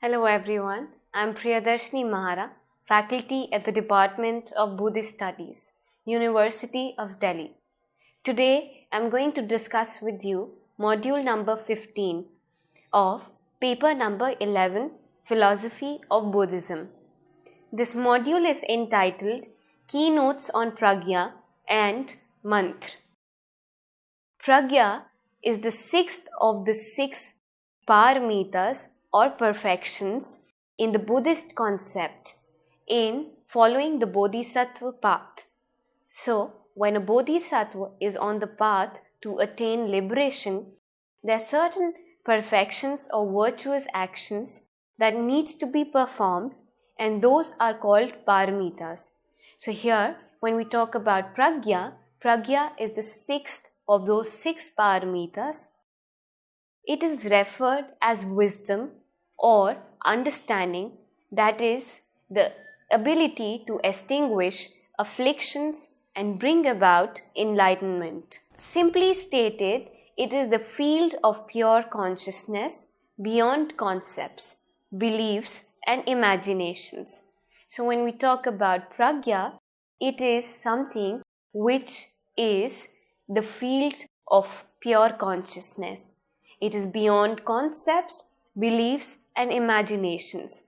Hello everyone, I am Priyadarshini Mahara, faculty at the Department of Buddhist Studies, University of Delhi. Today I am going to discuss with you module number 15 of paper number 11, Philosophy of Buddhism. This module is entitled Keynotes on Pragya and Mantra. Pragya is the sixth of the six paramitas or perfections in the Buddhist concept in following the Bodhisattva path. So, when a Bodhisattva is on the path to attain liberation, there are certain perfections or virtuous actions that needs to be performed, and those are called paramitas. So here, when we talk about Pragya, Pragya is the sixth of those six paramitas. It is referred as wisdom or understanding, that is, the ability to extinguish afflictions and bring about enlightenment. Simply stated, it is the field of pure consciousness beyond concepts, beliefs, and imaginations. So when we talk about Pragya, it is something which is the field of pure consciousness. It is beyond concepts, beliefs, and imaginations.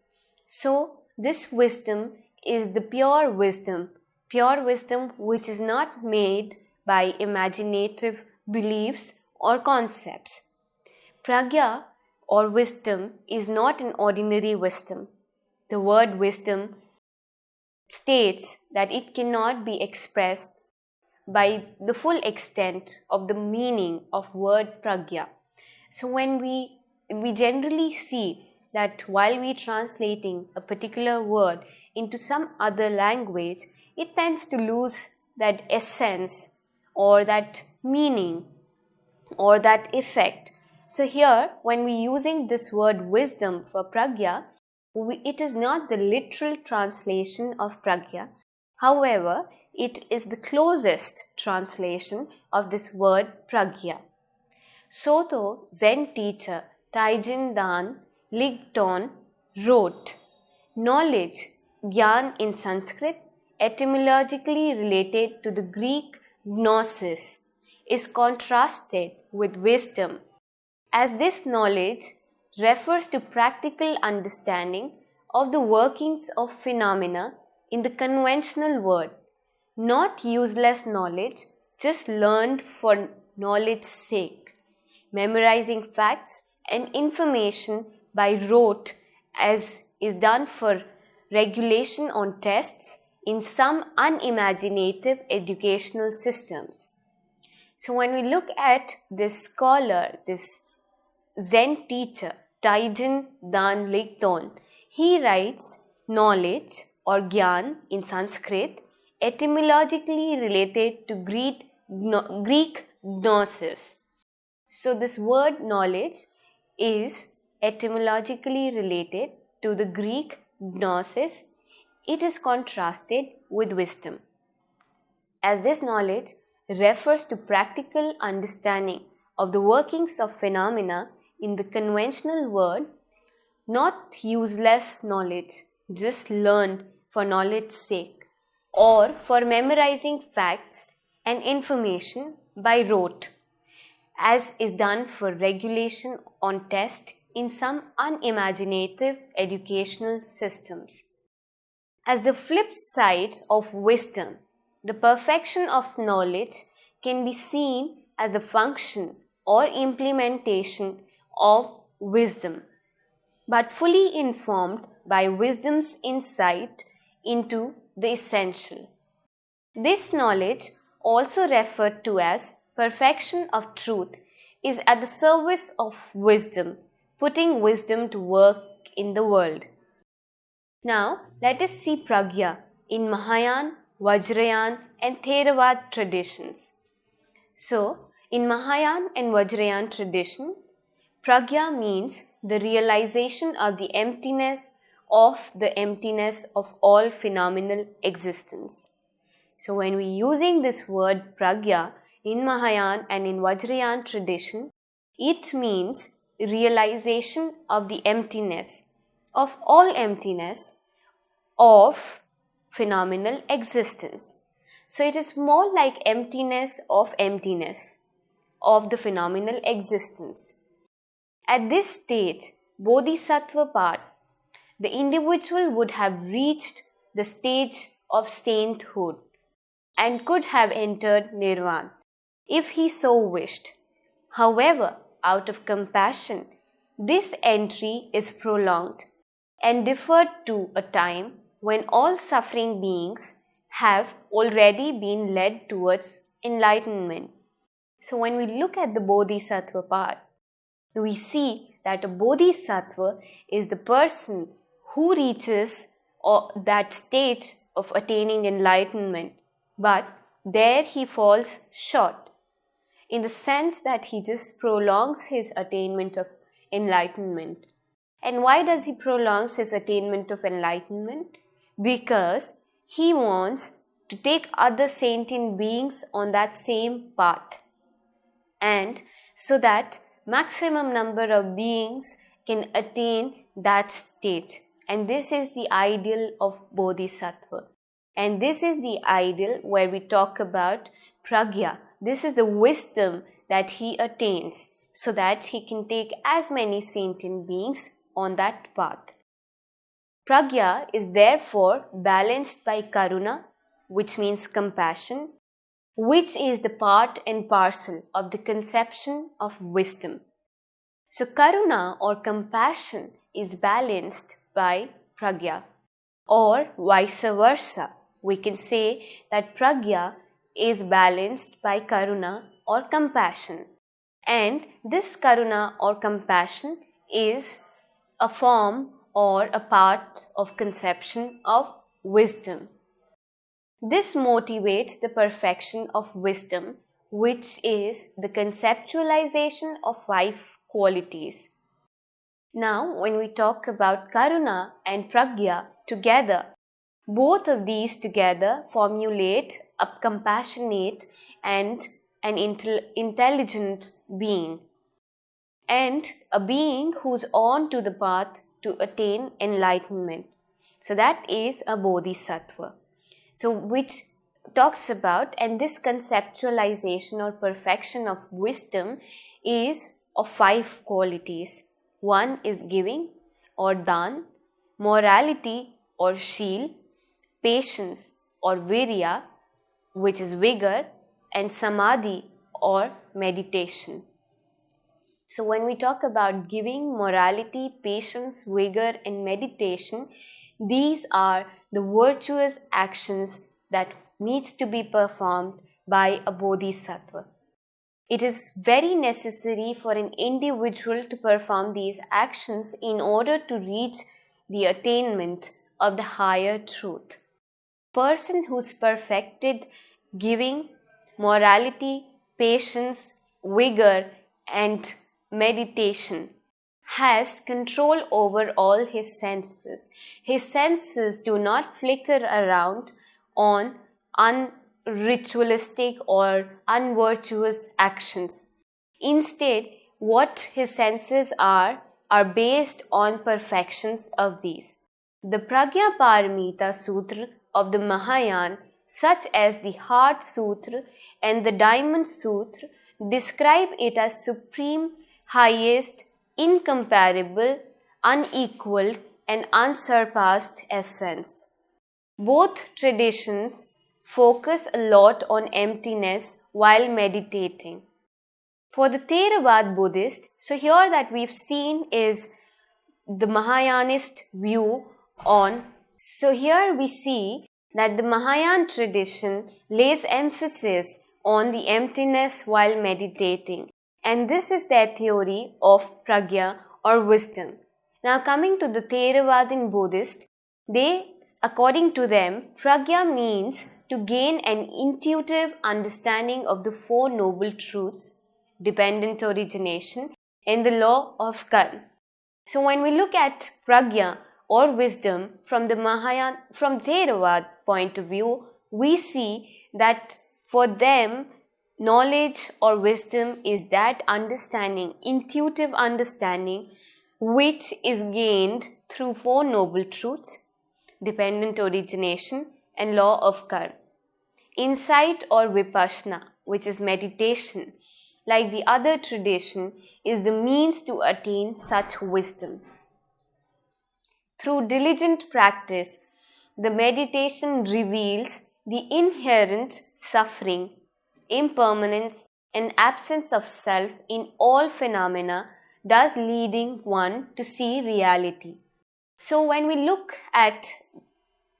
So, this wisdom is the pure wisdom which is not made by imaginative beliefs or concepts. Pragya or wisdom is not an ordinary wisdom. The word wisdom states that it cannot be expressed by the full extent of the meaning of word Pragya. So when we generally see that while we translating a particular word into some other language, it tends to lose that essence or that meaning or that effect. So here, when we using this word wisdom for Pragya, it is not the literal translation of Pragya. However, it is the closest translation of this word Pragya. Soto Zen teacher Taijin Dan Ligton wrote, knowledge, Gyan in Sanskrit, etymologically related to the Greek gnosis, is contrasted with wisdom, as this knowledge refers to practical understanding of the workings of phenomena in the conventional world, not useless knowledge just learned for knowledge's sake, memorizing facts and information by rote as is done for regulation on tests in some unimaginative educational systems. So when we look at this scholar, this Zen teacher, Taijin Dan Ligton, he writes knowledge or Gyan in Sanskrit, etymologically related to Greek gnosis. So this word knowledge is etymologically related to the Greek gnosis. It is contrasted with wisdom, as this knowledge refers to practical understanding of the workings of phenomena in the conventional world, not useless knowledge just learned for knowledge's sake or for memorizing facts and information by rote, as is done for regulation on test in some unimaginative educational systems. As the flip side of wisdom, the perfection of knowledge can be seen as the function or implementation of wisdom, but fully informed by wisdom's insight into the essential. This knowledge, also referred to as perfection of truth, is at the service of wisdom, putting wisdom to work in the world. Now, let us see Pragya in Mahayana, Vajrayana and Theravada traditions. So, in Mahayana and Vajrayana tradition, Pragya means the realization of the emptiness of all phenomenal existence. So, when we using this word Pragya in Mahayana and in Vajrayana tradition, it means realization of the emptiness of all emptiness of phenomenal existence. So it is more like emptiness of the phenomenal existence. At this stage, Bodhisattva path, the individual would have reached the stage of sainthood and could have entered nirvana if he so wished. However, out of compassion, this entry is prolonged and deferred to a time when all suffering beings have already been led towards enlightenment. So when we look at the Bodhisattva path, we see that a Bodhisattva is the person who reaches that stage of attaining enlightenment, but there he falls short, in the sense that he just prolongs his attainment of enlightenment. And why does he prolong his attainment of enlightenment? Because he wants to take other sentient beings on that same path, and so that maximum number of beings can attain that stage. And this is the ideal of Bodhisattva. And this is the ideal where we talk about pragya. This is the wisdom that he attains so that he can take as many sentient beings on that path. Pragya is therefore balanced by karuna, which means compassion, which is the part and parcel of the conception of wisdom. So karuna or compassion is balanced by pragya, or vice versa. We can say that pragya is balanced by karuna or compassion, and this karuna or compassion is a form or a part of conception of wisdom. This motivates the perfection of wisdom, which is the conceptualization of 5 qualities. Now, when we talk about karuna and pragya together, both of these together formulate a compassionate and an intelligent being, and a being who's on to the path to attain enlightenment. So that is a bodhisattva. So which talks about, and this conceptualization or perfection of wisdom is of 5 qualities. One is giving or dan, morality or sheel, patience or virya, which is vigor, and samadhi or meditation. So when we talk about giving, morality, patience, vigor and meditation, these are the virtuous actions that needs to be performed by a bodhisattva. It is very necessary for an individual to perform these actions in order to reach the attainment of the higher truth. Person who's perfected giving, morality, patience, vigor and meditation has control over all his senses. His senses do not flicker around on unritualistic or unvirtuous actions. Instead, what his senses are based on perfections of these. The Pragya Paramita Sutra of the Mahayana, such as the Heart Sutra and the Diamond Sutra, describe it as supreme, highest, incomparable, unequaled and unsurpassed essence. Both traditions focus a lot on emptiness while meditating. For the Theravada Buddhist, so here that we've seen is the Mahayanist view on. So here we see that the Mahayana tradition lays emphasis on the emptiness while meditating. And this is their theory of pragya or wisdom. Now coming to the Theravada Buddhist, according to them, pragya means to gain an intuitive understanding of the 4 noble truths, dependent origination, and the law of karma. So when we look at pragya or wisdom from the Theravada point of view, we see that for them, knowledge or wisdom is that understanding, intuitive understanding, which is gained through 4 noble truths: dependent origination and law of karma. Insight or vipassana, which is meditation, like the other tradition, is the means to attain such wisdom. Through diligent practice, the meditation reveals the inherent suffering, impermanence, and absence of self in all phenomena, thus leading one to see reality. So when we look at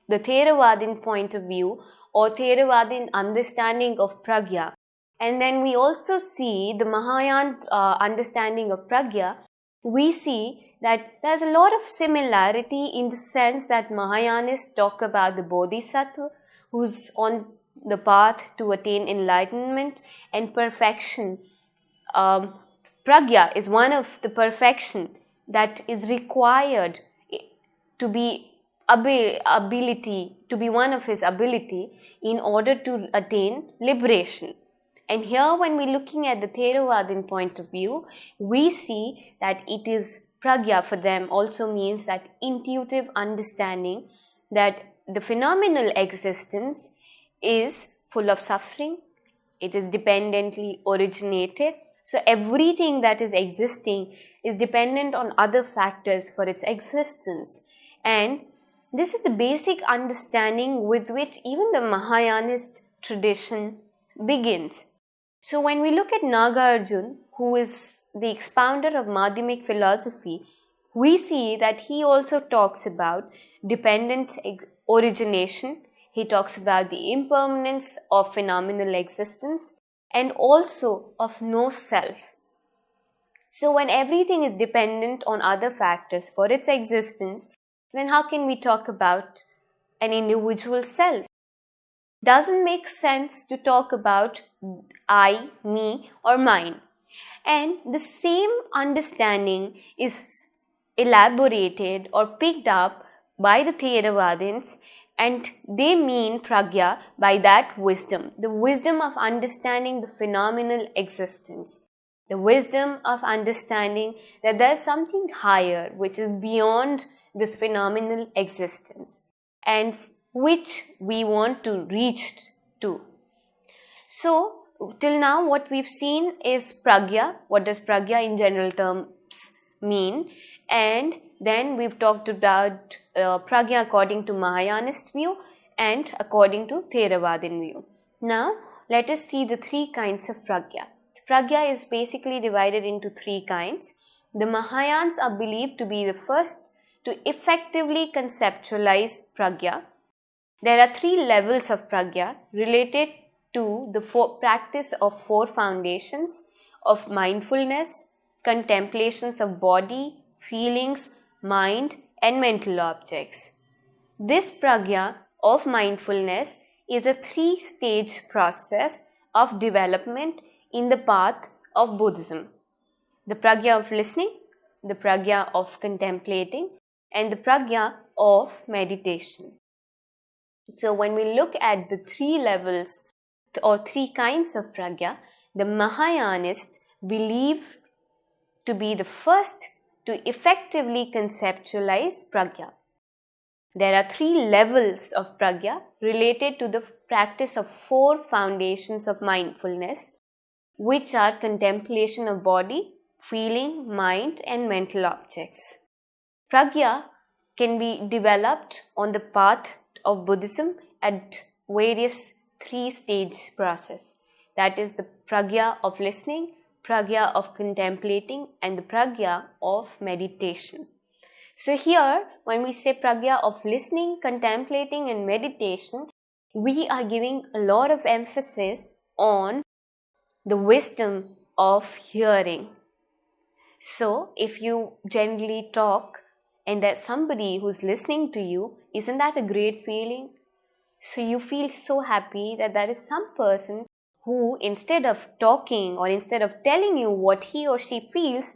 the Theravadin point of view or Theravadin understanding of Pragya, and then we also see the Mahayana understanding of Pragya, we see that there's a lot of similarity in the sense that Mahayanists talk about the Bodhisattva who's on the path to attain enlightenment and perfection. Pragya is one of the perfection that is required to be ability, to be one of his ability in order to attain liberation. And here when we're looking at the Theravadin point of view, we see that it is Pragya for them also means that intuitive understanding that the phenomenal existence is full of suffering, it is dependently originated. So everything that is existing is dependent on other factors for its existence. And this is the basic understanding with which even the Mahayanist tradition begins. So when we look at Nagarjuna, who is the expounder of Madhyamik philosophy, we see that he also talks about dependent origination. He talks about the impermanence of phenomenal existence and also of no self. So when everything is dependent on other factors for its existence, then how can we talk about an individual self? Doesn't make sense to talk about I, me or mine. And the same understanding is elaborated or picked up by the Theravadins, and they mean Pragya by that wisdom, the wisdom of understanding the phenomenal existence, the wisdom of understanding that there is something higher which is beyond this phenomenal existence and which we want to reach to. So, till now what we've seen is Pragya. What does Pragya in general terms mean? And then we've talked about Pragya according to Mahayanist view and according to Theravadin view. Now, let us see the 3 kinds of Pragya. Pragya is basically divided into 3 kinds. The Mahayans are believed to be the first to effectively conceptualize Pragya. There are 3 levels of Pragya related to the practice of 4 foundations of mindfulness, contemplations of body, feelings, mind and mental objects. This Pragya of mindfulness is a 3-stage process of development in the path of Buddhism. The Pragya of listening, the Pragya of contemplating and the Pragya of meditation. So when we look at the 3 levels or 3 kinds of Pragya, the Mahayanists believe to be the first to effectively conceptualize Pragya. There are 3 levels of Pragya related to the practice of 4 foundations of mindfulness, which are contemplation of body, feeling, mind and mental objects. Pragya can be developed on the path of Buddhism at various 3-stage process. That is the Pragya of listening, Pragya of contemplating and the Pragya of meditation. So here when we say Pragya of listening, contemplating and meditation, we are giving a lot of emphasis on the wisdom of hearing. So if you generally talk and there's somebody who's listening to you, isn't that a great feeling? So you feel so happy that there is some person who instead of talking or instead of telling you what he or she feels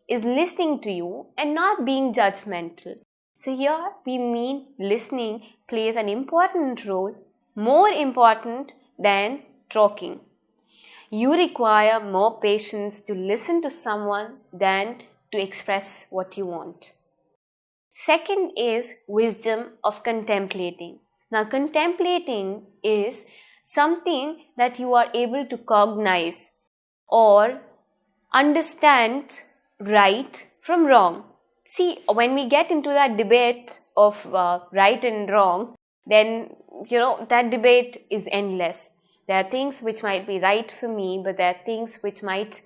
is listening to you and not being judgmental. So here we mean listening plays an important role, more important than talking. You require more patience to listen to someone than to express what you want. Second is wisdom of contemplating. Now, contemplating is something that you are able to cognize or understand right from wrong. See, when we get into that debate of right and wrong, then that debate is endless. There are things which might be right for me, but there are things which might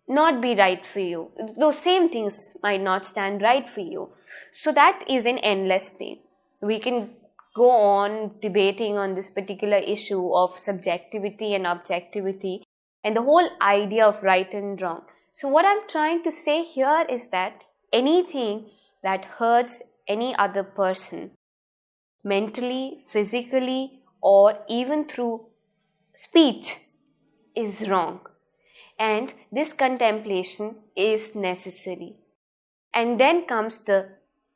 not be right for you. Those same things might not stand right for you. So that is an endless thing. We can go on debating on this particular issue of subjectivity and objectivity and the whole idea of right and wrong. So what I'm trying to say here is that anything that hurts any other person, mentally, physically, or even through speech, is wrong. And this contemplation is necessary. And then comes the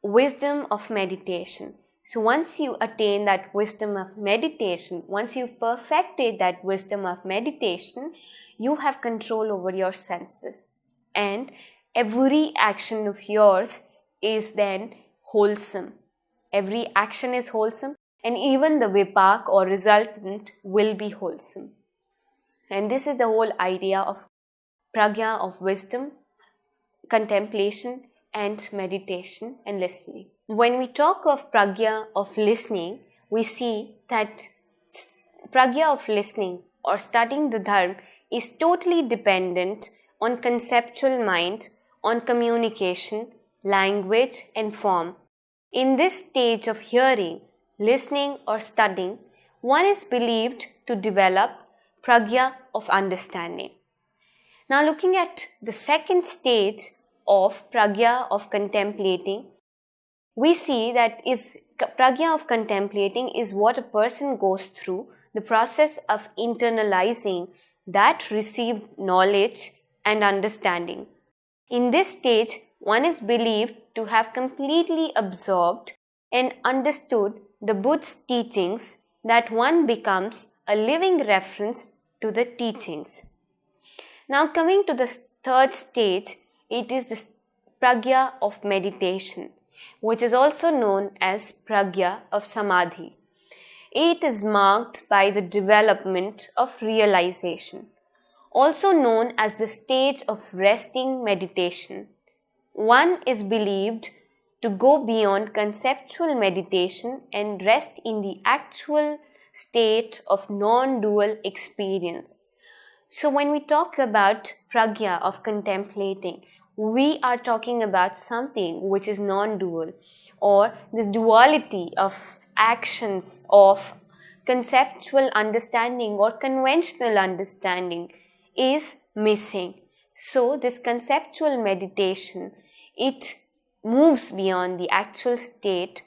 wisdom of meditation. So once you attain that wisdom of meditation, once you've perfected that wisdom of meditation, you have control over your senses. And every action of yours is then wholesome. Every action is wholesome, and even the vipak or resultant will be wholesome. And this is the whole idea of pragya, of wisdom, contemplation, and meditation and listening. When we talk of pragya of listening, we see that pragya of listening or studying the dharma is totally dependent on conceptual mind, on communication, language, and form. In this stage of hearing, listening, or studying, one is believed to develop pragya of understanding. Now, looking at the second stage of pragya of contemplating, we see that pragya of contemplating is what a person goes through, the process of internalizing that received knowledge and understanding. In this stage, one is believed to have completely absorbed and understood the Buddha's teachings, that one becomes a living reference to the teachings. Now, coming to the third stage, it is the pragya of meditation, which is also known as pragya of samadhi. It is marked by the development of realization, also known as the stage of resting meditation. One is believed to go beyond conceptual meditation and rest in the actual state of non-dual experience. So when we talk about pragya of contemplating, we are talking about something which is non-dual, or this duality of actions, of conceptual understanding or conventional understanding is missing. So this conceptual meditation, it moves beyond the actual state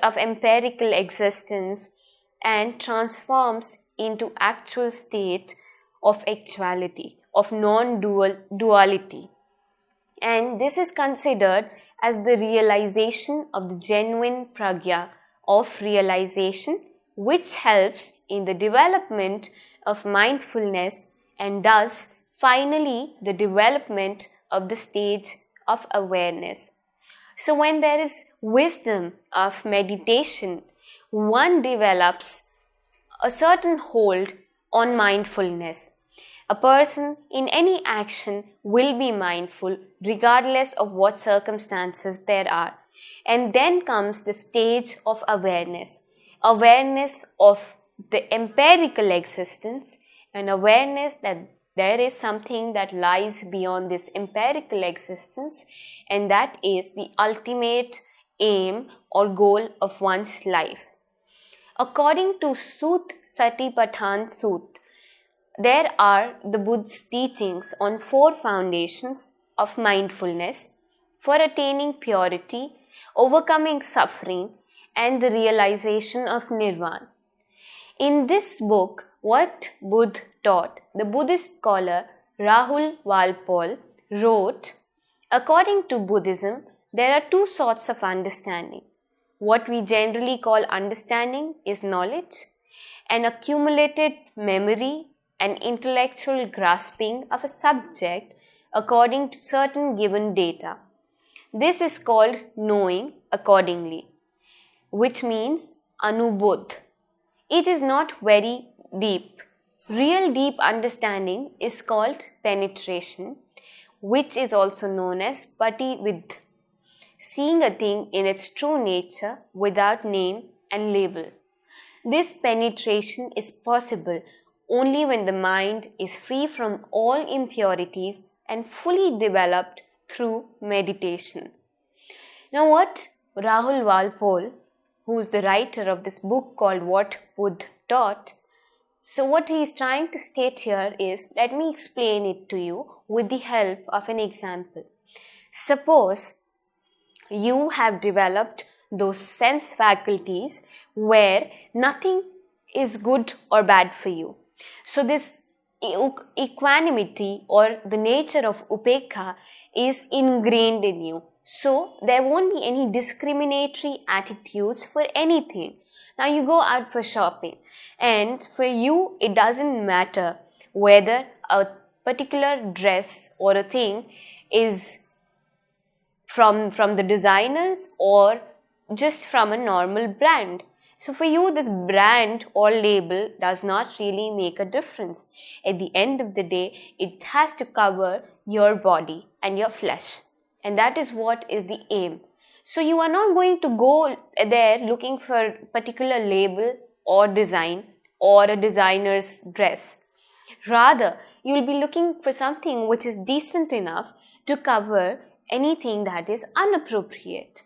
of empirical existence and transforms into actual state of actuality, of non-duality. And this is considered as the realization of the genuine pragya of realization, which helps in the development of mindfulness and thus finally the development of the stage of awareness. So when there is wisdom of meditation, one develops a certain hold on mindfulness. A person in any action will be mindful regardless of what circumstances there are. And then comes the stage of awareness. Awareness of the empirical existence and awareness that there is something that lies beyond this empirical existence, and that is the ultimate aim or goal of one's life. According to Sut Satipathan Sut, there are the Buddha's teachings on 4 foundations of mindfulness for attaining purity, overcoming suffering, and the realization of nirvana. In this book, what Buddha taught, the Buddhist scholar Rahul Walpole wrote, according to Buddhism, there are 2 sorts of understanding. What we generally call understanding is knowledge, an accumulated memory and intellectual grasping of a subject according to certain given data. This is called knowing accordingly, which means anubodh. It is not very deep. Real deep understanding is called penetration, which is also known as patividh, seeing a thing in its true nature without name and label. This penetration is possible only when the mind is free from all impurities and fully developed through meditation. Now, what Rahul Walpole, who is the writer of this book called What Buddha Taught, so what he is trying to state here is, let me explain it to you with the help of an example. Suppose you have developed those sense faculties where nothing is good or bad for you. So this equanimity or the nature of upekha is ingrained in you. So there won't be any discriminatory attitudes for anything. Now you go out for shopping, and for you it doesn't matter whether a particular dress or a thing is from the designers or just from a normal brand. So for you, this brand or label does not really make a difference. At the end of the day, it has to cover your body and your flesh. And that is what is the aim. So you are not going to go there looking for a particular label or design or a designer's dress. Rather, you will be looking for something which is decent enough to cover anything that is inappropriate.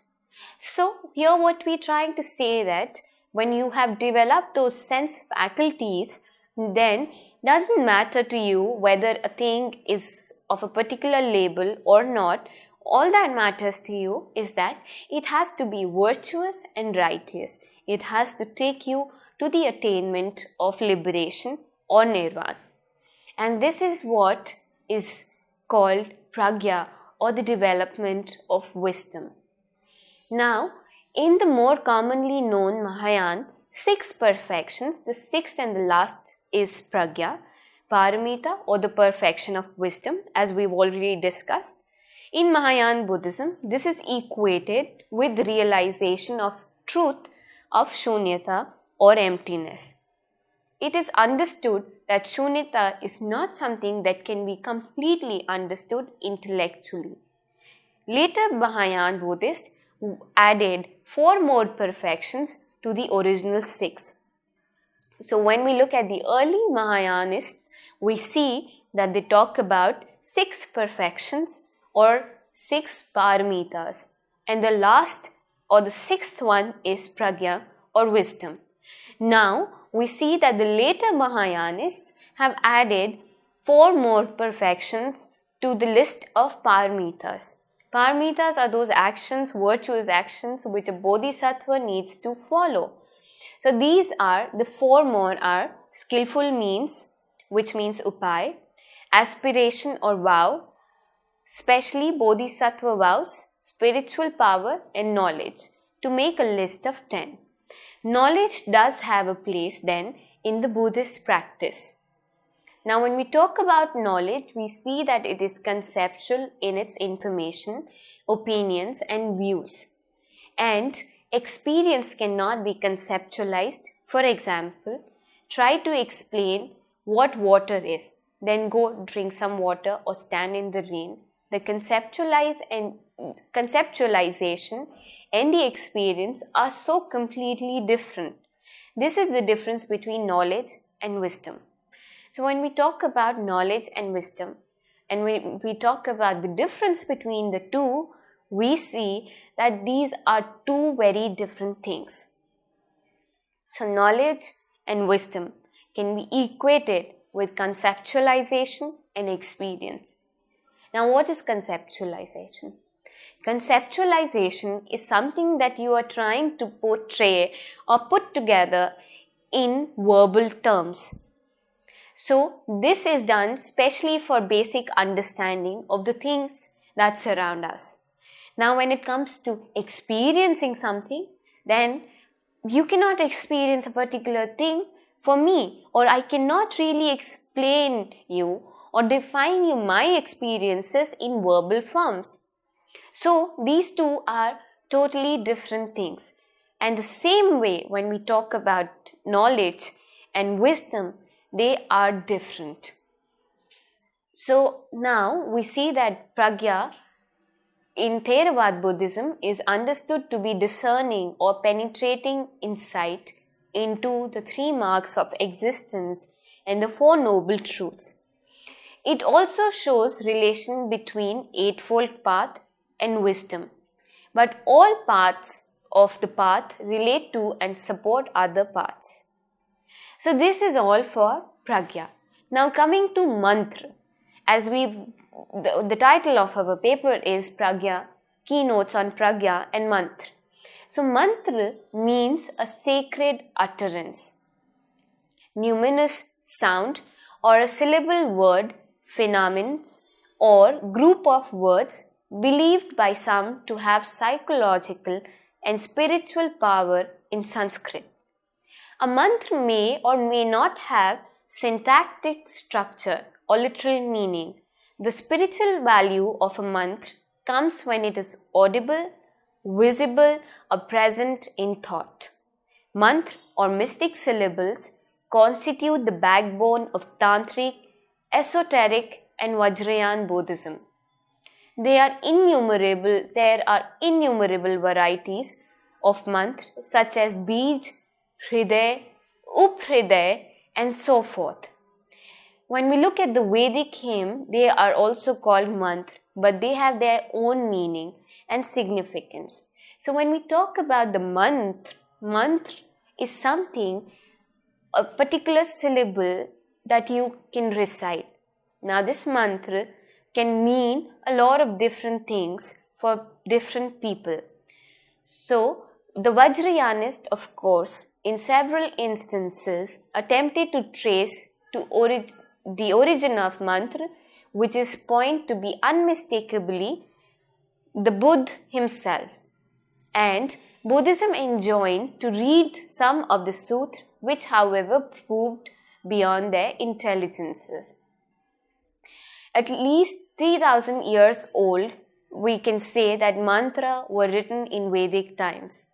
So here what we're trying to say that when you have developed those sense faculties, then doesn't matter to you whether a thing is of a particular label or not. All that matters to you is that it has to be virtuous and righteous. It has to take you to the attainment of liberation or nirvana. And this is what is called pragya, or the development of wisdom. Now, in the more commonly known Mahayana, 6 perfections, the sixth and the last is pragya, paramita, or the perfection of wisdom, as we've already discussed. In Mahayana Buddhism, this is equated with realization of truth of shunyata or emptiness. It is understood that shunyata is not something that can be completely understood intellectually. Later Mahayana Buddhists added 4 more perfections to the original 6. So when we look at the early Mahayanists, we see that they talk about 6 perfections or 6 paramitas, and the last or the 6th one is pragya or wisdom. Now we see that the later Mahayanists have added 4 more perfections to the list of paramitas. Paramitas are those actions, virtuous actions, which a bodhisattva needs to follow. So these are, the 4 more are skillful means, which means upay, aspiration or vow, especially bodhisattva vows, spiritual power and knowledge, to make a list of 10. Knowledge does have a place then in the Buddhist practice. Now when we talk about knowledge, we see that it is conceptual in its information, opinions and views. And experience cannot be conceptualized. For example, try to explain what water is, then go drink some water or stand in the rain. The conceptualization and the experience are so completely different. This is the difference between knowledge and wisdom. So when we talk about knowledge and wisdom, and when we talk about the difference between the two, we see that these are 2 very different things. So knowledge and wisdom can be equated with conceptualization and experience. Now what is conceptualization? Conceptualization is something that you are trying to portray or put together in verbal terms. So this is done especially for basic understanding of the things that surround us. Now when it comes to experiencing something, then you cannot experience a particular thing for me, or I cannot really explain you or define you my experiences in verbal forms. So these two are totally different things. And the same way when we talk about knowledge and wisdom, they are different. So now we see that pragya in Theravada Buddhism is understood to be discerning or penetrating insight into the 3 marks of existence and the 4 noble truths. It also shows relation between Eightfold Path and wisdom. But all parts of the path relate to and support other paths. So this is all for pragya. Now coming to mantra. As the title of our paper is Pragya, Keynotes on Pragya and Mantra. So mantra means a sacred utterance, numinous sound or a syllable word, phenomenons or group of words believed by some to have psychological and spiritual power in Sanskrit. A mantra may or may not have syntactic structure or literal meaning. The spiritual value of a mantra comes when it is audible, visible, or present in thought. Mantra or mystic syllables constitute the backbone of Tantric, esoteric, and Vajrayana Buddhism. There are innumerable varieties of mantra such as Bij, Hriday, Uphriday, and so forth. When we look at the Vedic hymn, they are also called mantra, but they have their own meaning and significance. So when we talk about the mantra is something, a particular syllable that you can recite. Now this mantra can mean a lot of different things for different people. So the Vajrayanist, of course, in several instances attempted to trace the origin of mantra, which is point to be unmistakably the Buddha himself. And Buddhism enjoined to read some of the sutras, which however proved beyond their intelligences. At least 3000 years old, we can say that mantra were written in Vedic times.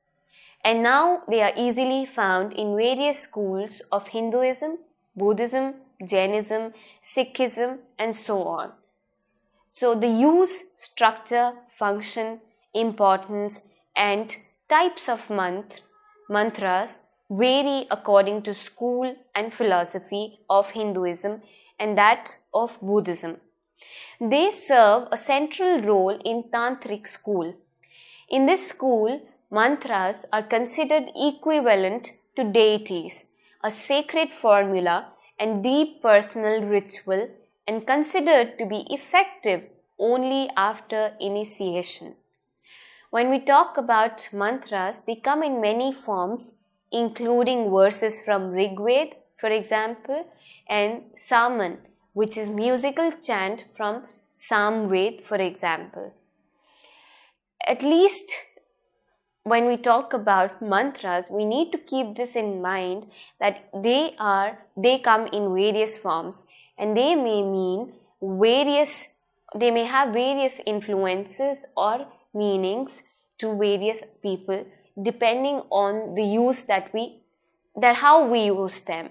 And now they are easily found in various schools of Hinduism, Buddhism, Jainism, Sikhism, and so on. So the use, structure, function, importance, and types of mantras vary according to school and philosophy of Hinduism and that of Buddhism. They serve a central role in Tantric school. In this school, mantras are considered equivalent to deities, a sacred formula and deep personal ritual, and considered to be effective only after initiation. When we talk about mantras, they come in many forms, including verses from Rig Veda, for example, and Saman, which is musical chant from Samved, for example. At least when we talk about mantras, we need to keep this in mind that they come in various forms and they may have various influences or meanings to various people depending on the use how we use them,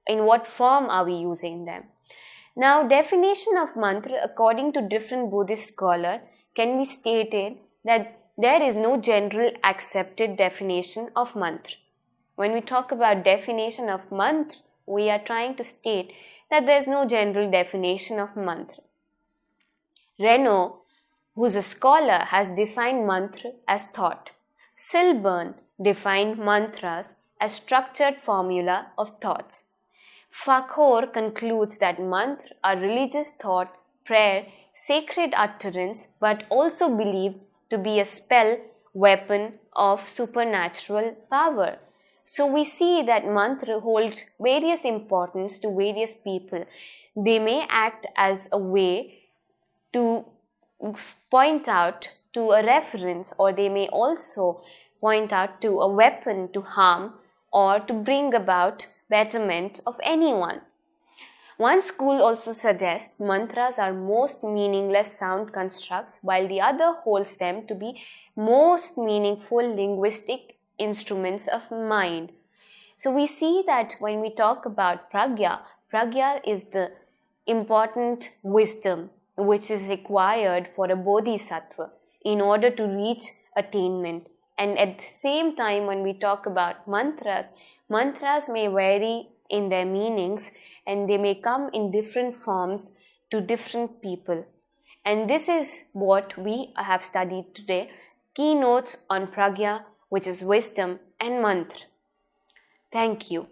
in what form are we using them. Now, definition of mantra according to different Buddhist scholars can be stated that there is no general accepted definition of mantra. When we talk about definition of mantra, we are trying to state that there is no general definition of mantra. Renaud, who is a scholar, has defined mantra as thought. Silburn defined mantras as structured formula of thoughts. Fakhor concludes that mantra are religious thought, prayer, sacred utterance, but also believed to be a spell weapon of supernatural power. So we see that mantra holds various importance to various people. They may act as a way to point out to a reference, or they may also point out to a weapon to harm or to bring about betterment of anyone. One school also suggests mantras are most meaningless sound constructs, while the other holds them to be most meaningful linguistic instruments of mind. So we see that when we talk about pragya is the important wisdom which is required for a bodhisattva in order to reach attainment. And at the same time, when we talk about mantras may vary in their meanings and they may come in different forms to different people. And this is what we have studied today, keynotes on pragya, which is wisdom, and mantra. Thank you.